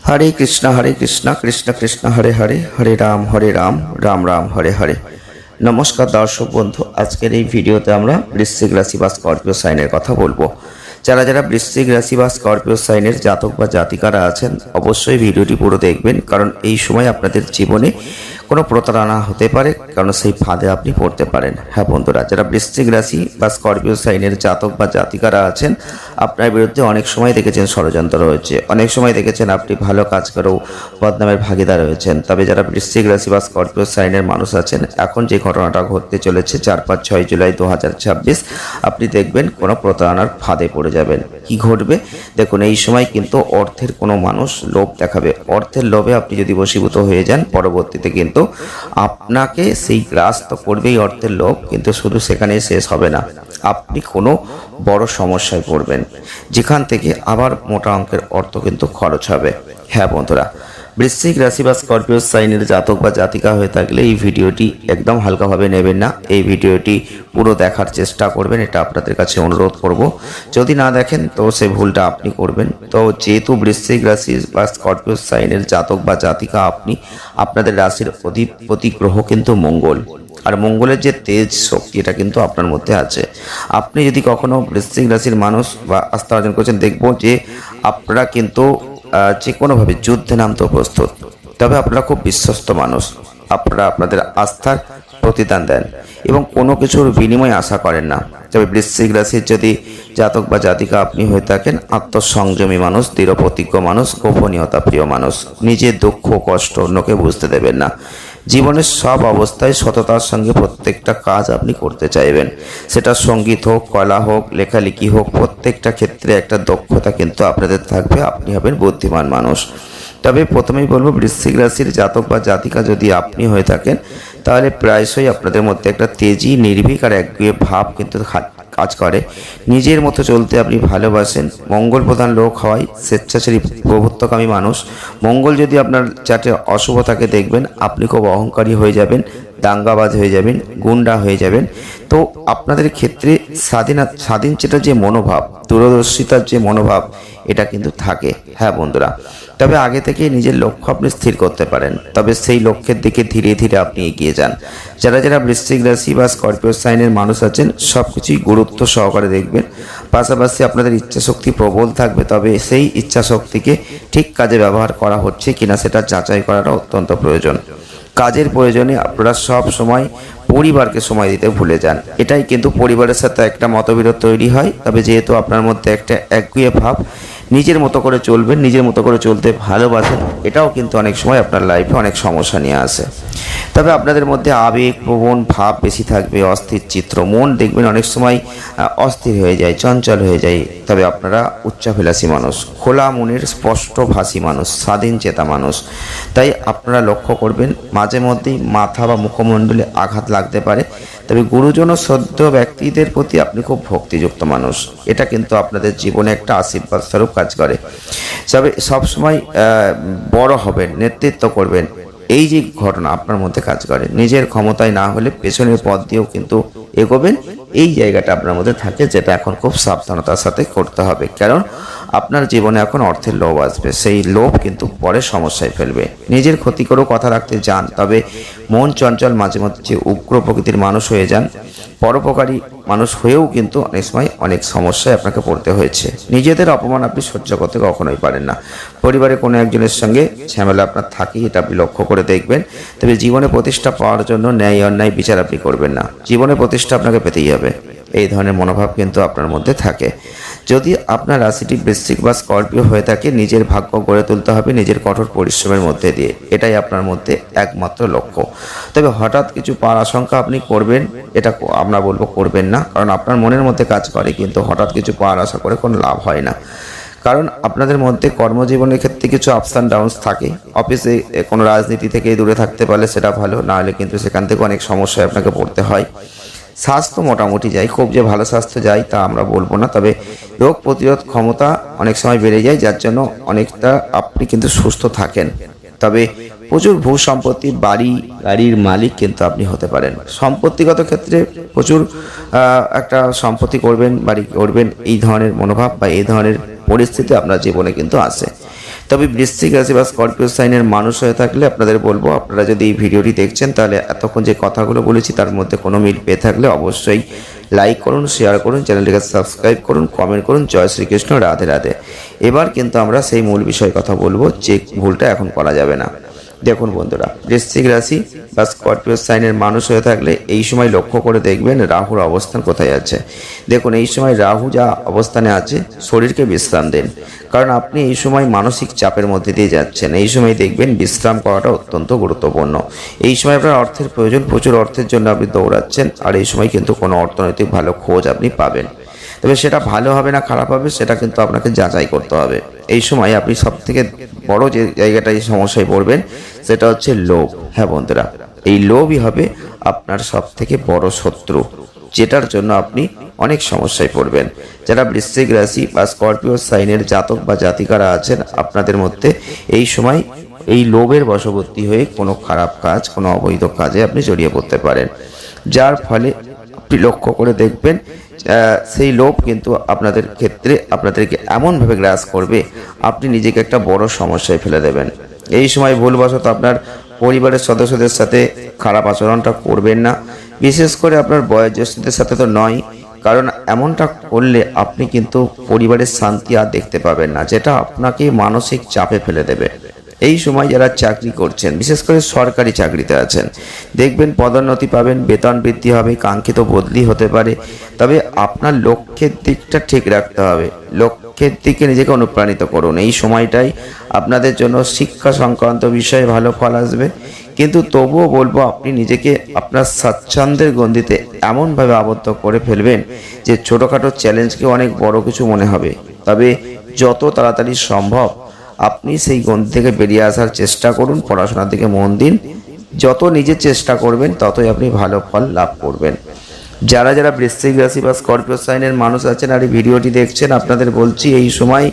हरे कृष्णा कृष्ण कृष्ण हरे हरे हरे राम राम राम हरे हरे। नमस्कार दर्शक बंधु, आजकेर এই ভিডিওতে আমরা বৃশ্চিক রাশি বা স্করপিও সাইনের কথা বলবো। যারা যারা বৃশ্চিক রাশি বা স্করপিও সাইনের জাতক বা জাতিকারা আছেন অবশ্যই ভিডিওটি পুরো দেখবেন, কারণ এই সময় আপনাদের জীবনে কোনো প্রতারণা হতে পারে, কারণ সেই ফাঁদে আপনি পড়তে পারেন। হ্যাঁ বন্ধুরা, যারা বৃশ্চিক রাশি বা স্করপিও সাইনের জাতক বা জাতিকারা আছেন, আপনার বিরুদ্ধে অনেক সময় দেখেছেন ষড়যন্ত্র রয়েছে, অনেক সময় দেখেছেন আপনি ভালো কাজ করেও বদনামের ভাগিদার হয়েছেন। তবে যারা বৃশ্চিক রাশি বা স্করপিও সাইনের মানুষ আছেন, এখন যে ঘটনাটা ঘটতে চলেছে 4-5-6 জুলাই 2026, আপনি দেখবেন কোনো প্রতারণার ফাঁদে পড়ে যাবেন। কি ঘটবে দেখুন, এই সময় কিন্তু অর্থের কোনো মানুষ লোভ দেখাবে। অর্থের লোভে আপনি যদি বশীভূত হয়ে যান, পরবর্তীতে কিন্তু আপনাকে সেই গ্রাস তো করবেই অর্থের লোভ, কিন্তু শুধু সেখানে শেষ হবে না, আপনি কোনো বড় সমস্যায় পড়বেন, যেখান থেকে আবার মোটা অঙ্কের অর্থ কিন্তু খরচ হবে। হ্যাঁ বন্ধুরা, বৃশ্চিক রাশি বা স্করপিও সাইনের জাতক বা জাতিকা হয়ে থাকলে এই ভিডিওটি একদম হালকাভাবে নেবেন না, এই ভিডিওটি পুরো দেখার চেষ্টা করবেন, এটা আপনাদের কাছে অনুরোধ করব। যদি না দেখেন তো সেই ভুলটা আপনি করবেন। তো যেহেতু বৃশ্চিক রাশি বা স্করপিও সাইনের জাতক বা জাতিকা আপনি, আপনাদের রাশির অধিপতি গ্রহ কিন্তু মঙ্গল, আর মঙ্গলের যে তেজ শক্তি এটা কিন্তু আপনার মধ্যে আছে। আপনি যদি কখনো বৃশ্চিক রাশির মানুষ বা আস্থা অর্জন করছেন, দেখব যে আপনারা কিন্তু যে কোনোভাবে যুদ্ধে নামতে প্রস্তুত। তবে আপনারা খুব বিশ্বস্ত মানুষ, আপনারা আপনাদের আস্থার প্রতিদান দেন এবং কোনো কিছুর বিনিময় আশা করেন না। তবে বৃশ্চিক রাশির যদি জাতক বা জাতিকা আপনি হয়ে থাকেন, আত্মসংযমী মানুষ, দৃঢ়প্রতিজ্ঞ মানুষ, গোপনীয়তা প্রিয় মানুষ, নিজের দুঃখ কষ্ট অন্যকে বুঝতে দেবেন না। জীবনের সব অবস্থায় সততার সঙ্গে প্রত্যেকটা কাজ আপনি করতে চাইবেন, সেটা সঙ্গীত হোক, কলা হোক, লেখালেখি হোক, প্রত্যেকটা ক্ষেত্রে একটা দক্ষতা কিন্তু আপনাদের থাকবে, আপনি হবেন বুদ্ধিমান মানুষ। তবে প্রথমেই বলবো, বৃশ্চিক রাশির জাতক বা জাতিকা যদি আপনি হয়ে থাকেন, তাহলে প্রায়শই আপনাদের মধ্যে একটা তেজি, নির্ভীক আর একগুঁয়ে ভাব কিন্তু কাজ করে। নিজের মতো চলতে আপনি ভালোবাসেন। মঙ্গল প্রধান লোক হওয়ায় স্বেচ্ছাচারী প্রভুত্বকামী মানুষ। মঙ্গল যদি আপনার চার্টে অশুভ থাকে, দেখবেন আপনি খুব অহংকারী হয়ে যাবেন, দাঙ্গাবাজ হয়ে যাবেন, গুন্ডা হয়ে যাবেন। তো আপনাদের ক্ষেত্রে স্বাধীন চেতার যে মনোভাব, দূরদর্শিতার যে মনোভাব, এটা কিন্তু থাকে। হ্যাঁ বন্ধুরা, তবে আগে থেকে নিজের লক্ষ্য আপনি স্থির করতে পারেন, তবে সেই লক্ষ্যের দিকে ধীরে ধীরে আপনি এগিয়ে যান। যারা যারা বৃশ্চিক রাশি বা স্করপিও সাইনের মানুষ আছেন, সব কিছুই গুরুত্ব সহকারে দেখবেন। পাশাপাশি আপনাদের ইচ্ছাশক্তি প্রবল থাকবে, তবে সেই ইচ্ছাশক্তিকে ঠিক কাজে ব্যবহার করা হচ্ছে কিনা সেটা যাচাই করাটা অত্যন্ত প্রয়োজন। কাজের প্রয়োজনে আপনারা সব সময় পরিবারকে সময় দিতে ভুলে যান, এটাই কিন্তু পরিবারের সাথে একটা মতবিরোধ তৈরি হয়। তবে যেহেতু আপনার মধ্যে একটা একগুঁয়ে ভাব, নিজের মতো করে চলবেন, নিজের মতো করে চলতে ভালোবাসেন, এটাও কিন্তু অনেক সময় আপনার লাইফে অনেক সমস্যা নিয়ে আসে। তবে আপনাদের মধ্যে আবেগ প্রবণ ভাব বেশি থাকবে, অস্থির চিত্র, মন দেখবেন অনেক সময় অস্থির হয়ে যায়, চঞ্চল হয়ে যায়। তবে আপনারা উচ্চাভিলাষী মানুষ, খোলা মনের স্পষ্টভাষী মানুষ, স্বাধীন চেতা মানুষ। তাই আপনারা লক্ষ্য করবেন, মাঝে মধ্যেই মাথা বা মুখমণ্ডলে আঘাত লাগতে পারে। তবে গুরুজন ও শ্রদ্ধেয় ব্যক্তিদের প্রতি আপনি খুব ভক্তিযুক্ত মানুষ, এটা কিন্তু আপনাদের জীবনে একটা আশীর্বাদ স্বরূপ কাজ করে। তবে সবসময় বড় হবেন, নেতৃত্ব করবেন, এই যে ঘটনা আপনার মধ্যে কাজ করে। নিজের ক্ষমতায় না হলে পেছনের পথ দিয়েও কিন্তু এগোবেন, এই জায়গাটা আপনার মধ্যে থাকে, যেটা এখন খুব সাবধানতার সাথে করতে হবে। কারণ আপনার জীবনে এখন অর্থের লোভ আসবে, সেই লোভ কিন্তু পরে সমস্যায় ফেলবে। নিজের ক্ষতি করেও কথা রাখতে যান, তবে মন চঞ্চল, মাঝে মধ্যে উগ্র প্রকৃতির মানুষ হয়ে যান। পরোপকারী মানুষ হয়েও কিন্তু অনেক সময় অনেক সমস্যায় আপনাকে পড়তে হয়েছে। নিজেদের অপমান আপনি সহ্য করতে কখনোই পারেন না। পরিবারে কোনো একজনের সঙ্গে ঝামেলা আপনার থাকেই, এটা আপনি লক্ষ্য করে দেখবেন। তবে জীবনে প্রতিষ্ঠা পাওয়ার জন্য ন্যায় অন্যায় বিচার আপনি করবেন না, জীবনে প্রতিষ্ঠা আপনাকে পেতেই হবে, এই ধরনের মনোভাব কিন্তু আপনার মধ্যে থাকে। যদি আপনার রাশিটি বৃশ্চিক বা স্করপিও হয়ে থাকে, নিজের ভাগ্য গড়ে তুলতে হবে নিজের কঠোর পরিশ্রমের মধ্যে দিয়ে, এটাই আপনার মধ্যে একমাত্র লক্ষ্য। তবে হঠাৎ কিছু পাওয়ার আশঙ্কা আপনি করবেন, এটা আমরা বলবো করবেন না, কারণ আপনার মনের মধ্যে কাজ করে, কিন্তু হঠাৎ কিছু পাওয়ার আশা করে কোনো লাভ হয় না। কারণ আপনাদের মধ্যে কর্মজীবনের ক্ষেত্রে কিছু আপস অ্যান্ড ডাউনস থাকে। অফিসে কোনো রাজনীতি থেকে দূরে থাকতে পারলে সেটা ভালো, না হলে কিন্তু সেখান থেকে অনেক সমস্যায় আপনাকে পড়তে হয়। স্বাস্থ্য মোটামুটি যায়, খুব যে ভালো স্বাস্থ্য যায় তা আমরা বলবো না, তবে রোগ প্রতিরোধ ক্ষমতা অনেক সময় বেড়ে যায়, যার জন্য অনেকটা আপনি কিন্তু সুস্থ থাকেন। তবে প্রচুর ভূ সম্পত্তি, বাড়ি গাড়ির মালিক কিন্তু আপনি হতে পারেন। সম্পত্তিগত ক্ষেত্রে প্রচুর একটা সম্পত্তি করবেন, বাড়ি করবেন, এই ধরনের মনোভাব বা এই ধরনের পরিস্থিতি আপনার জীবনে কিন্তু আসে। তবে বৃশ্চিক রাশি বা স্করপিও সাইনের মানুষ হয়ে থাকলে আপনাদের বলবো, আপনারা যদি এই ভিডিওটি দেখছেন তাহলে এতক্ষণ যে কথাগুলো বলেছি তার মধ্যে কোনো মিল পেয়ে থাকলে অবশ্যই লাইক করুন, শেয়ার করুন, চ্যানেলটিকে সাবস্ক্রাইব করুন, কমেন্ট করুন। জয় শ্রীকৃষ্ণ, রাধে রাধে। এবার কিন্তু আমরা সেই মূল বিষয়ে কথা বলবো, যে ভুলটা এখন করা যাবে না। দেখুন বন্ধুরা, বৃশ্চিক রাশি বা স্করপিও সাইনের মানুষ হয়ে থাকলে এই সময় লক্ষ্য করে দেখবেন রাহুর অবস্থান কোথায় আছে। দেখুন এই সময় রাহু যা অবস্থানে আছে, শরীরকে বিশ্রাম দেন, কারণ আপনি এই সময় মানসিক চাপের মধ্যে দিয়ে যাচ্ছেন। এই সময় দেখবেন বিশ্রাম করাটা অত্যন্ত গুরুত্বপূর্ণ। এই সময় আপনার অর্থের প্রয়োজন, প্রচুর অর্থের জন্য আপনি দৌড়াচ্ছেন, আর এই সময় কিন্তু কোনো অর্থনৈতিক ভালো খোঁজ আপনি পাবেন। তবে সেটা ভালো হবে না খারাপ হবে সেটা কিন্তু আপনাকে যাচাই করতে হবে। এই সময় আপনি সবথেকে বড় যে জায়গাটায় সমস্যায় পড়বেন সেটা হচ্ছে লোভ। হ্যাঁ বন্ধুরা, এই লোভই হবে আপনার সবথেকে বড় শত্রু, যেটার জন্য আপনি অনেক সমস্যায় পড়বেন। যারা বৃশ্চিক রাশি বা স্করপিও সাইনের জাতক বা জাতিকারা আছেন, আপনাদের মধ্যে এই সময় এই লোভের বশবর্তী হয়ে কোনো খারাপ কাজ, কোনো অবৈধ কাজে আপনি জড়িয়ে পড়তে পারেন, যার ফলে আপনি লক্ষ্য করে দেখবেন সেই লোভ কিন্তু আপনাদের ক্ষেত্রে আপনাদেরকে এমনভাবে গ্রাস করবে, আপনি নিজেকে একটা বড় সমস্যায় ফেলে দেবেন। এই সময় ভুলবশত আপনার পরিবারের সদস্যদের সাথে খারাপ আচরণটা করবেন না, বিশেষ করে আপনার বয়োজ্যেষ্ঠদের সাথে তো নয়, কারণ এমনটা করলে আপনি কিন্তু পরিবারের শান্তি আর দেখতে পাবেন না, যেটা আপনাকে মানসিক চাপে ফেলে দেবে। এই সময় যারা চাকরি করছেন, বিশেষ করে সরকারি চাকরিতে আছেন, দেখবেন পদোন্নতি পাবেন, বেতন বৃদ্ধি হবে, কাঙ্ক্ষিত বদলি হতে পারে। তবে আপনার লক্ষ্যের দিকটা ঠিক রাখতে হবে, লক্ষ্যের দিকে নিজেকে অনুপ্রাণিত করুন। এই সময়টাই আপনাদের জন্য শিক্ষা সংক্রান্ত বিষয়ে ভালো ফল আসবে, কিন্তু তবুও বলবো আপনি নিজেকে আপনার স্বাচ্ছন্দ্যের গণ্ডিতে এমনভাবে আবদ্ধ করে ফেলবেন যে ছোটোখাটো চ্যালেঞ্জকে অনেক বড় কিছু মনে হবে। তবে যত তাড়াতাড়ি সম্ভব আপনি সেই গণ্ডি থেকে বেরিয়ে আসার চেষ্টা করুন, পড়াশোনার দিকে মন দিন। যত নিজে চেষ্টা করবেন ততই আপনি ভালো ফল লাভ করবেন। যারা যারা বৃশ্চিক রাশি বা স্করপিও সাইনের মানুষ আছেন আর এই ভিডিওটি দেখছেন, আপনাদের বলছি এই সময়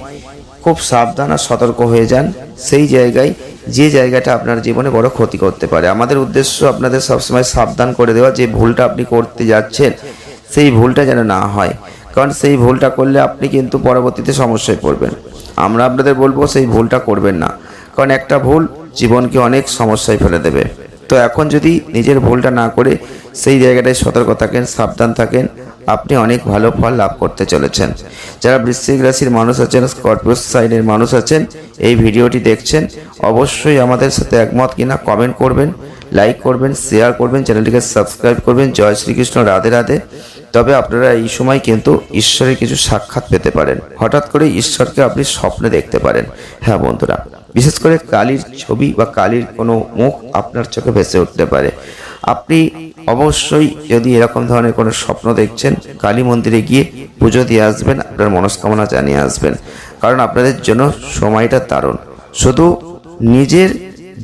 খুব সাবধান আর সতর্ক হয়ে যান সেই জায়গায়, যে জায়গাটা আপনার জীবনে বড় ক্ষতি করতে পারে। আমাদের উদ্দেশ্য আপনাদের সবসময় সাবধান করে দেওয়া, যে ভুলটা আপনি করতে যাচ্ছেন সেই ভুলটা যেন না হয়, কারণ সেই ভুলটা করলে আপনি কিন্তু পরবর্তীতে সমস্যায় পড়বেন। আমরা আপনাদের বলবো সেই ভুলটা করবেন না, কারণ একটা ভুল জীবনকে অনেক সমস্যায় ফেলে দেবে। তো এখন যদি নিজের ভুলটা না করে সেই জায়গাটায় সতর্ক থাকেন, সাবধান থাকেন, আপনি অনেক ভালো ফল লাভ করতে চলেছেন। যারা বৃশ্চিক রাশির মানুষ আছেন, স্করপিও সাইনের মানুষ আছেন, এই ভিডিওটি দেখছেন, অবশ্যই আমাদের সাথে একমত কিনা কমেন্ট করবেন, লাইক করবেন, শেয়ার করবেন, চ্যানেলটিকে সাবস্ক্রাইব করবেন। জয় শ্রীকৃষ্ণ, রাধে রাধে। তবে আপনারা এই সময় কিন্তু ঈশ্বরের কিছু সাক্ষাৎ পেতে পারেন, হঠাৎ করে ঈশ্বরকে আপনি স্বপ্নে দেখতে পারেন। হ্যাঁ বন্ধুরা, বিশেষ করে কালীর ছবি বা কালীর কোনো মুখ আপনার চোখে ভেসে উঠতে পারে। আপনি অবশ্যই যদি এরকম ধরনের কোনো স্বপ্ন দেখছেন, কালী মন্দিরে গিয়ে পুজো দিয়ে আসবেন, আপনার মনস্কামনা জানিয়ে আসবেন, কারণ আপনাদের জন্য সময়টা দারুণ। শুধু নিজের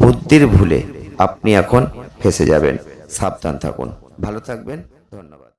বুদ্ধির ভুলে আপনি এখন ফেসে যাবেন। সাবধান থাকুন, ভালো থাকবেন, ধন্যবাদ।